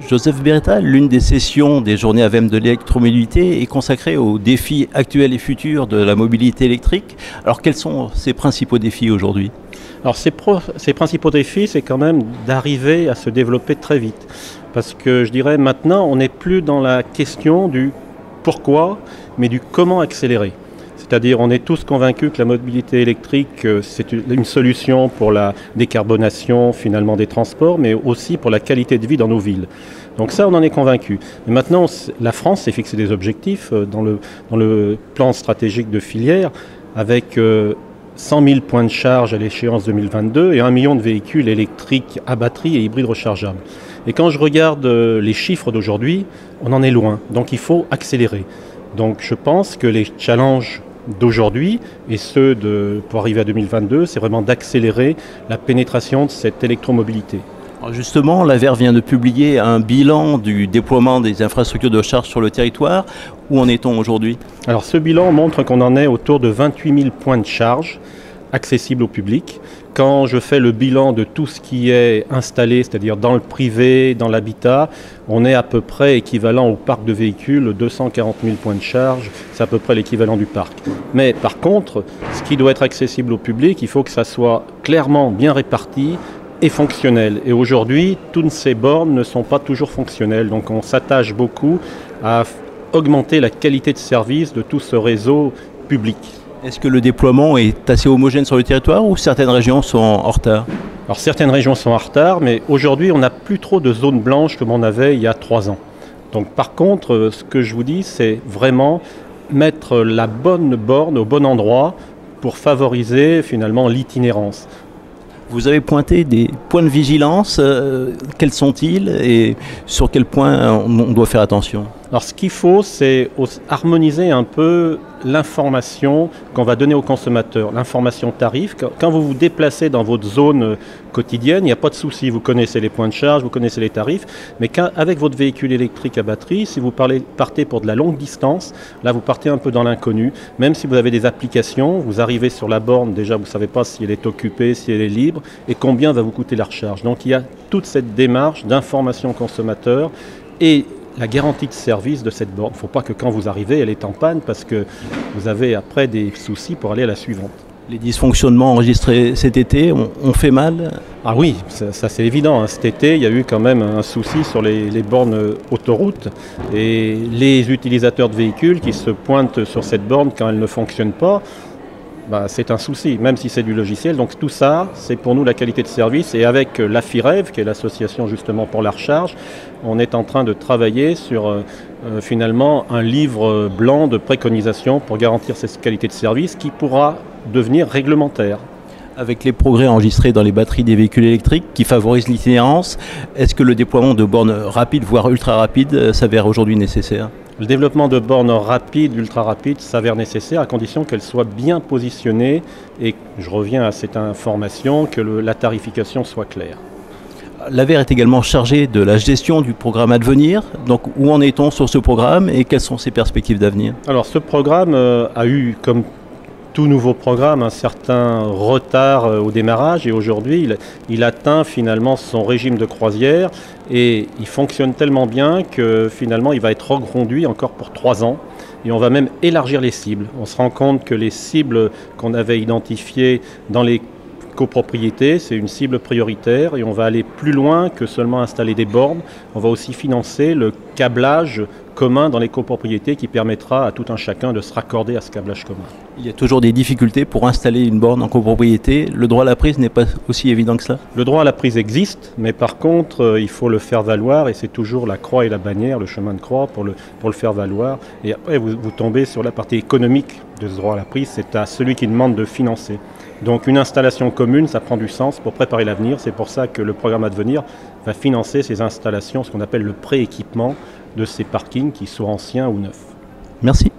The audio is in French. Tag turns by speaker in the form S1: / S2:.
S1: Joseph Beretta, l'une des sessions des journées AVEM de l'électromobilité est consacrée aux défis actuels et futurs de la mobilité électrique. Alors quels sont ces principaux défis aujourd'hui?
S2: Alors ces principaux défis, c'est quand même d'arriver à se développer très vite. Parce que je dirais maintenant, on n'est plus dans la question du pourquoi, mais du comment accélérer. C'est-à-dire, on est tous convaincus que la mobilité électrique, c'est une solution pour la décarbonation finalement des transports, mais aussi pour la qualité de vie dans nos villes. Donc ça, on en est convaincus. Mais maintenant, la France s'est fixé des objectifs dans le plan stratégique de filière, avec 100 000 points de charge à l'échéance 2022 et 1 million de véhicules électriques à batterie et hybrides rechargeables. Et quand je regarde les chiffres d'aujourd'hui, on en est loin. Donc il faut accélérer. Donc je pense que les challenges d'aujourd'hui et ceux pour arriver à 2022, c'est vraiment d'accélérer la pénétration de cette électromobilité.
S1: Alors justement, l'AVER vient de publier un bilan du déploiement des infrastructures de charge sur le territoire. Où en est-on aujourd'hui?
S2: Alors ce bilan montre qu'on en est autour de 28 000 points de charge accessibles au public. Quand je fais le bilan de tout ce qui est installé, c'est-à-dire dans le privé, dans l'habitat, on est à peu près équivalent au parc de véhicules, 240 000 points de charge, c'est à peu près l'équivalent du parc. Mais par contre, ce qui doit être accessible au public, il faut que ça soit clairement bien réparti et fonctionnel. Et aujourd'hui, toutes ces bornes ne sont pas toujours fonctionnelles. Donc on s'attache beaucoup à augmenter la qualité de service de tout ce réseau public.
S1: Est-ce que le déploiement est assez homogène sur le territoire ou certaines régions sont en retard?
S2: Alors certaines régions sont en retard, mais aujourd'hui on n'a plus trop de zones blanches comme on avait il y a 3 ans. Donc par contre, ce que je vous dis, c'est vraiment mettre la bonne borne au bon endroit pour favoriser finalement l'itinérance.
S1: Vous avez pointé des points de vigilance, quels sont-ils et sur quel point on doit faire attention?
S2: Alors ce qu'il faut, c'est harmoniser un peu l'information qu'on va donner aux consommateurs, l'information tarif. Quand vous vous déplacez dans votre zone quotidienne, il n'y a pas de souci, vous connaissez les points de charge, vous connaissez les tarifs, mais avec votre véhicule électrique à batterie, si vous partez pour de la longue distance, là vous partez un peu dans l'inconnu. Même si vous avez des applications, vous arrivez sur la borne, déjà vous ne savez pas si elle est occupée, si elle est libre, et combien va vous coûter la recharge. Donc il y a toute cette démarche d'information consommateur et la garantie de service de cette borne. Il ne faut pas que quand vous arrivez, elle est en panne parce que vous avez après des soucis pour aller à la suivante.
S1: Les dysfonctionnements enregistrés cet été ont fait mal?
S2: Ah oui, ça c'est évident. Hein. Cet été, il y a eu quand même un souci sur les bornes autoroutes et les utilisateurs de véhicules qui se pointent sur cette borne quand elle ne fonctionne pas. C'est un souci, même si c'est du logiciel. Donc tout ça, c'est pour nous la qualité de service. Et avec l'AFIREV, qui est l'association justement pour la recharge, on est en train de travailler sur finalement un livre blanc de préconisation pour garantir cette qualité de service qui pourra devenir réglementaire.
S1: Avec les progrès enregistrés dans les batteries des véhicules électriques qui favorisent l'itinérance, est-ce que le déploiement de bornes rapides, voire ultra rapides, s'avère aujourd'hui nécessaire?
S2: Le développement de bornes rapides, ultra rapides, s'avère nécessaire à condition qu'elles soient bien positionnées et, je reviens à cette information, que la tarification soit claire.
S1: L'AVER est également chargé de la gestion du programme Advenir. Donc où en est-on sur ce programme et quelles sont ses perspectives d'avenir?
S2: Alors ce programme a eu, comme tout nouveau programme, un certain retard au démarrage et aujourd'hui il atteint finalement son régime de croisière et il fonctionne tellement bien que finalement il va être reconduit encore pour 3 ans et on va même élargir les cibles. On se rend compte que les cibles qu'on avait identifiées dans les copropriétés, c'est une cible prioritaire et on va aller plus loin que seulement installer des bornes. On va aussi financer le câblage commun dans les copropriétés qui permettra à tout un chacun de se raccorder à ce câblage commun.
S1: Il y a toujours des difficultés pour installer une borne en copropriété. Le droit à la prise n'est pas aussi évident que cela?
S2: Le droit à la prise existe, mais par contre, il faut le faire valoir et c'est toujours la croix et la bannière, le chemin de croix pour le faire valoir. Et après, vous tombez sur la partie économique de ce droit à la prise, c'est à celui qui demande de financer. Donc une installation commune, ça prend du sens pour préparer l'avenir. C'est pour ça que le programme Advenir va financer ces installations, ce qu'on appelle le pré-équipement de ces parkings qui soient anciens ou neufs.
S1: Merci.